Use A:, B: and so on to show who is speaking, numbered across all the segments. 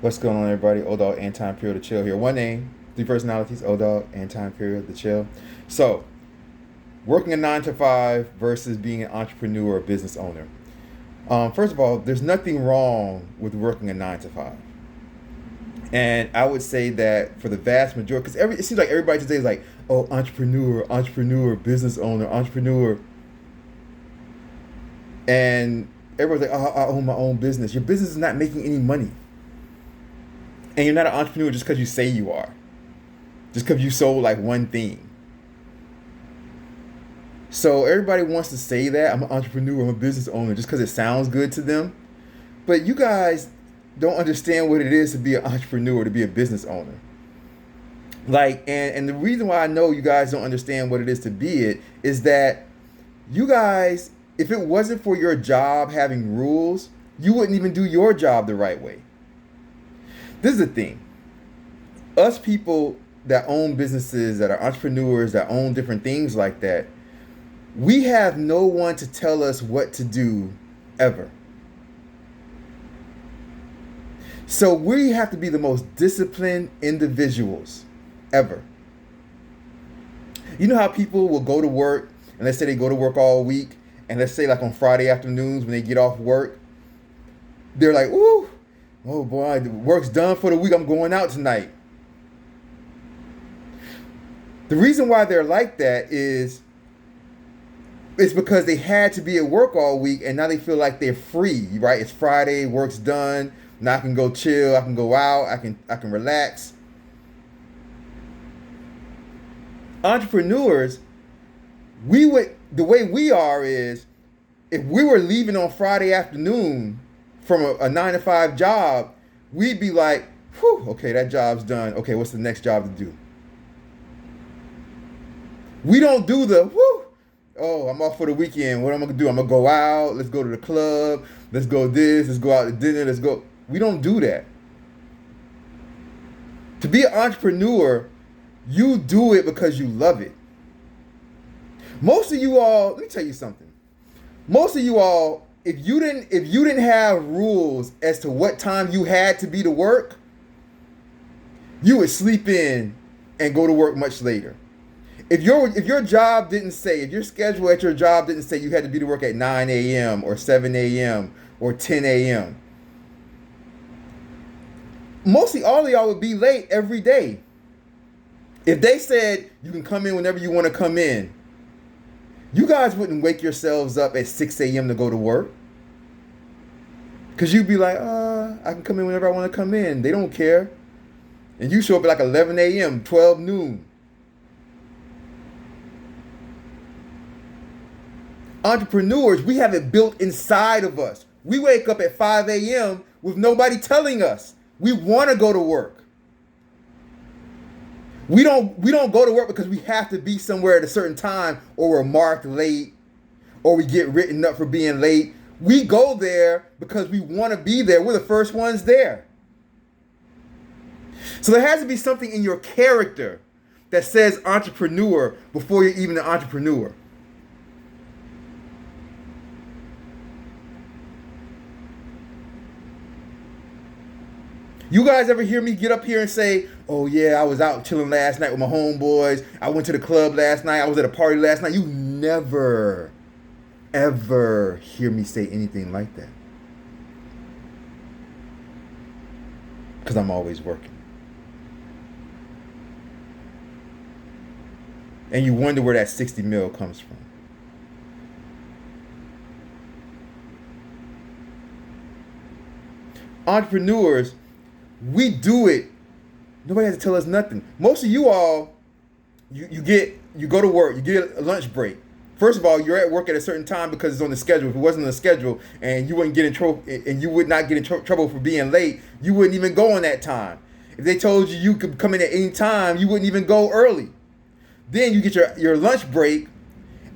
A: What's going on, everybody? Dogg, Anti-Imperial, the Chill here. One name, three personalities, Dogg, Anti-Imperial, the Chill. So, working a 9 to 5 versus being an entrepreneur or business owner. First of all, there's nothing wrong with working a 9 to 5. And I would say that for the vast majority, because it seems like everybody today is like, oh, entrepreneur, business owner, entrepreneur. And everyone's like, oh, I own my own business. Your business is not making any money. And you're not an entrepreneur just because you say you are. Just because you sold like one thing. So everybody wants to say that I'm an entrepreneur, I'm a business owner, just because it sounds good to them. But you guys don't understand what it is to be an entrepreneur, to be a business owner. And the reason why I know you guys don't understand what it is to be it is that you guys, if it wasn't for your job having rules, you wouldn't even do your job the right way. This is the thing. Us people that own businesses, that are entrepreneurs, that own different things like that, we have no one to tell us what to do ever. So we have to be the most disciplined individuals ever. You know how people will go to work, and let's say they go to work all week, and let's say like on Friday afternoons when they get off work, they're like, ooh, oh boy, the work's done for the week, I'm going out tonight. The reason why they're like that is it's because they had to be at work all week and now they feel like they're free, right? It's Friday, work's done. Now I can go chill, I can go out, I can relax. Entrepreneurs, the way we are is if we were leaving on Friday afternoon from a 9 to 5 job, we'd be like, whew, okay, that job's done. Okay, what's the next job to do? We don't do the, whew, oh, I'm off for the weekend. What am I going to do? I'm going to go out. Let's go to the club. Let's go this. Let's go out to dinner. Let's go. We don't do that. To be an entrepreneur, you do it because you love it. Most of you all, let me tell you something. Most of you all, if you didn't have rules as to what time you had to be to work, you would sleep in and go to work much later. If your job didn't say, if your schedule at your job didn't say you had to be to work at 9 a.m. or 7 a.m. or 10 a.m., mostly all of y'all would be late every day. If they said you can come in whenever you want to come in, you guys wouldn't wake yourselves up at 6 a.m. to go to work. Because you'd be like, I can come in whenever I want to come in. They don't care. And you show up at like 11 a.m., 12 noon. Entrepreneurs, we have it built inside of us. We wake up at 5 a.m. with nobody telling us. We want to go to work. We don't go to work because we have to be somewhere at a certain time or we're marked late or we get written up for being late. We go there because we want to be there. We're the first ones there. So there has to be something in your character that says entrepreneur before you're even an entrepreneur. You guys ever hear me get up here and say, oh yeah, I was out chilling last night with my homeboys. I went to the club last night. I was at a party last night. You never, ever hear me say anything like that. Because I'm always working. And you wonder where that 60 mil comes from. Entrepreneurs, we do it. Nobody has to tell us nothing. Most of you all, you go to work, you get a lunch break. First of all, you're at work at a certain time because it's on the schedule. If it wasn't on the schedule and you wouldn't get in trouble, and you would not get in trouble for being late, you wouldn't even go on that time. If they told you could come in at any time, you wouldn't even go early. Then you get your lunch break,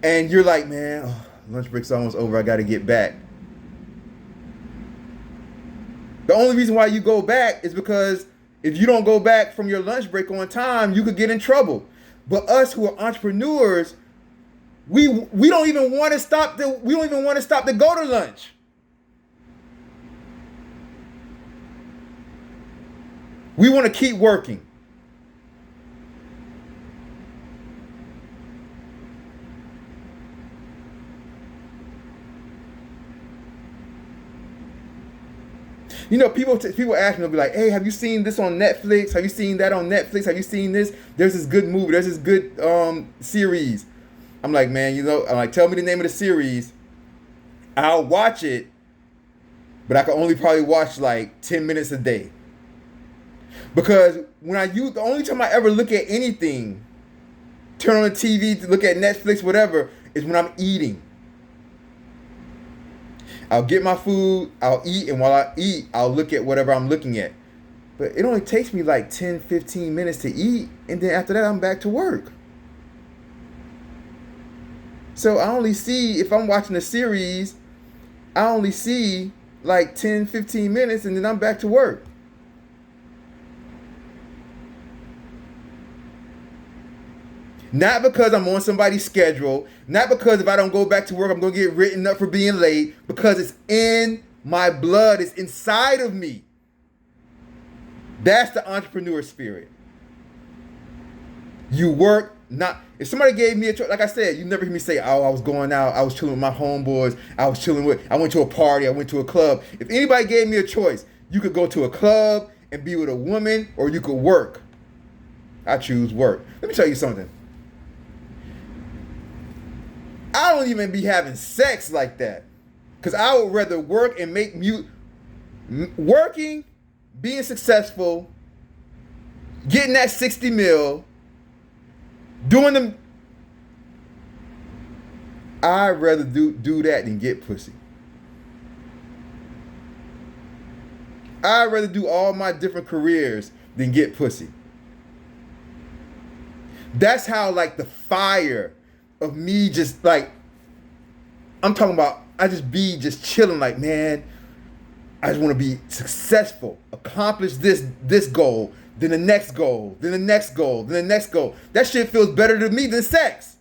A: and you're like, man, lunch break's almost over. I got to get back. The only reason why you go back is because if you don't go back from your lunch break on time, you could get in trouble. But us who are entrepreneurs, we don't even want to stop to go to lunch. We want to keep working. You know, people ask me, they'll be like, hey, have you seen this on Netflix? Have you seen that on Netflix? Have you seen this? There's this good movie. There's this good series. I'm like, man, you know, I'm like, tell me the name of the series. I'll watch it, but I can only probably watch like 10 minutes a day. Because the only time I ever look at anything, turn on the TV to look at Netflix, whatever, is when I'm eating. I'll get my food, I'll eat, and while I eat, I'll look at whatever I'm looking at. But it only takes me like 10, 15 minutes to eat, and then after that, I'm back to work. So I only see, if I'm watching a series, I only see like 10, 15 minutes, and then I'm back to work. Not because I'm on somebody's schedule. Not because if I don't go back to work, I'm going to get written up for being late. Because it's in my blood. It's inside of me. That's the entrepreneur spirit. You work, not... If somebody gave me a choice, like I said, you never hear me say, oh, I was going out, I was chilling with my homeboys, I went to a party, I went to a club. If anybody gave me a choice, you could go to a club and be with a woman, or you could work. I choose work. Let me tell you something. I don't even be having sex like that. Because I would rather work and make working, being successful, getting that 60 mil, doing them. I'd rather do that than get pussy. I'd rather do all my different careers than get pussy. That's how, like, the fire of me just, like, I'm talking about, I just be just chilling, like, man, I just want to be successful, accomplish this goal, then the next goal, then the next goal, then the next goal. That shit feels better to me than sex.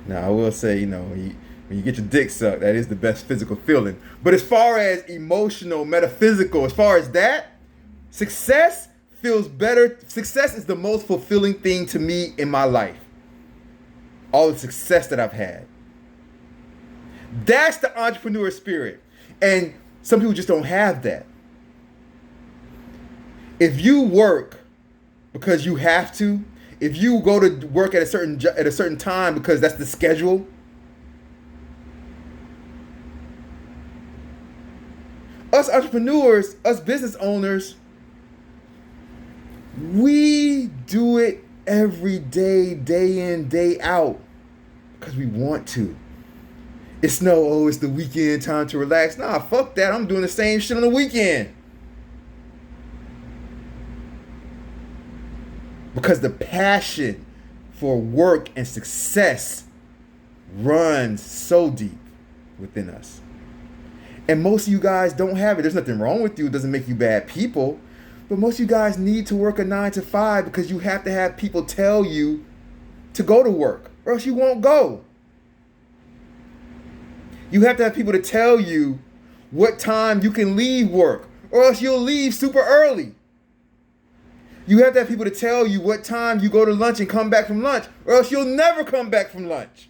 A: Now, I will say, you know, when you get your dick sucked, that is the best physical feeling. But as far as emotional, metaphysical, as far as that, success feels better. Success is the most fulfilling thing to me in my life. All the success that I've had. That's the entrepreneur spirit. And some people just don't have that. If you work because you have to, if you go to work at a certain time because that's the schedule, us entrepreneurs, us business owners, we do it every day, day in, day out, because we want to. It's it's the weekend, time to relax. Nah, fuck that. I'm doing the same shit on the weekend. Because the passion for work and success runs so deep within us. And most of you guys don't have it. There's nothing wrong with you. It doesn't make you bad people. But most of you guys need to work a 9 to 5 because you have to have people tell you to go to work, or else you won't go. You have to have people to tell you what time you can leave work, or else you'll leave super early. You have to have people to tell you what time you go to lunch and come back from lunch, or else you'll never come back from lunch.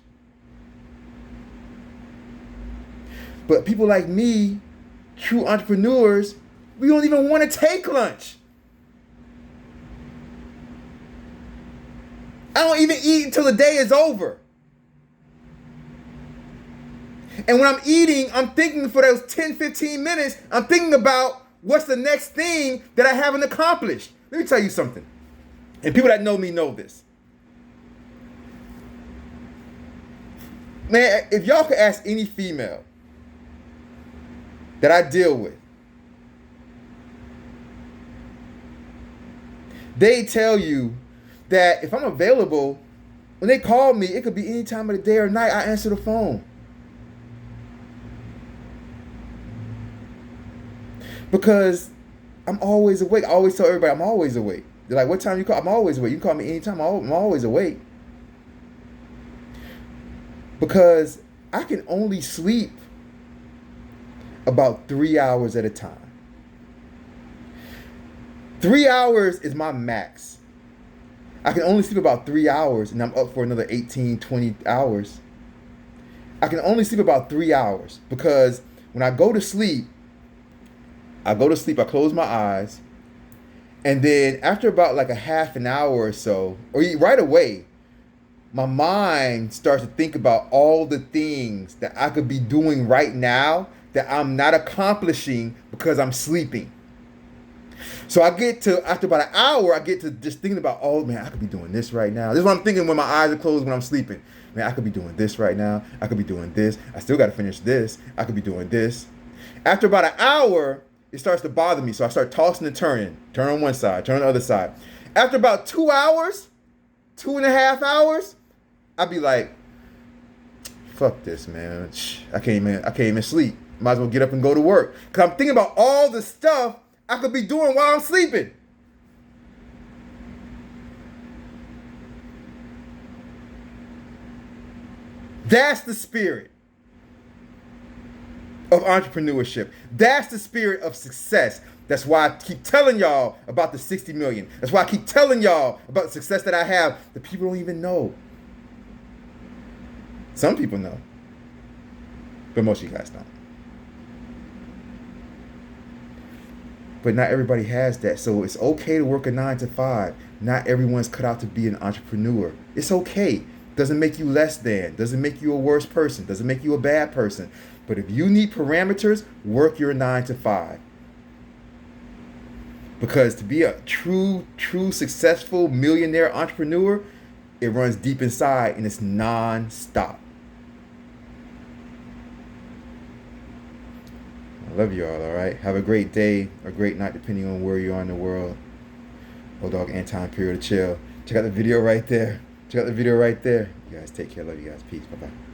A: But people like me, true entrepreneurs, we don't even want to take lunch. I don't even eat until the day is over. And when I'm eating, I'm thinking for those 10, 15 minutes, I'm thinking about what's the next thing that I haven't accomplished. Let me tell you something. And people that know me know this. Man, if y'all could ask any female that I deal with, they tell you that if I'm available, when they call me, it could be any time of the day or night, I answer the phone. Because I'm always awake. I always tell everybody I'm always awake. They're like, what time you call? I'm always awake. You can call me anytime. I'm always awake. Because I can only sleep about 3 hours at a time. 3 hours is my max. I can only sleep about 3 hours, and I'm up for another 18, 20 hours. I can only sleep about 3 hours because when I go to sleep, I close my eyes, and then after about like a half an hour or so, or right away, my mind starts to think about all the things that I could be doing right now that I'm not accomplishing because I'm sleeping. So I get to, after about an hour, I get to just thinking about, oh man, I could be doing this right now. This is what I'm thinking when my eyes are closed when I'm sleeping. Man, I could be doing this right now. I could be doing this. I still got to finish this. I could be doing this. After about an hour, it starts to bother me. So I start tossing and turning. Turn on one side, turn on the other side. After about 2 hours, 2.5 hours, I'd be like, fuck this, man. I can't even sleep. Might as well get up and go to work. Because I'm thinking about all the stuff I could be doing while I'm sleeping. That's the spirit of entrepreneurship. That's the spirit of success. That's why I keep telling y'all about the 60 million. That's why I keep telling y'all about the success that I have that people don't even know. Some people know, but most of you guys don't. But not everybody has that. So it's okay to work a 9 to 5. Not everyone's cut out to be an entrepreneur. It's okay. Doesn't make you less than. Doesn't make you a worse person. Doesn't make you a bad person. But if you need parameters, work your 9 to 5. Because to be a true successful millionaire entrepreneur, it runs deep inside and it's non-stop. I love you all right? Have a great day, a great night, depending on where you are in the world. Dogg, Anti-Imperial to chill. Check out the video right there. You guys take care. Love you guys. Peace. Bye-bye.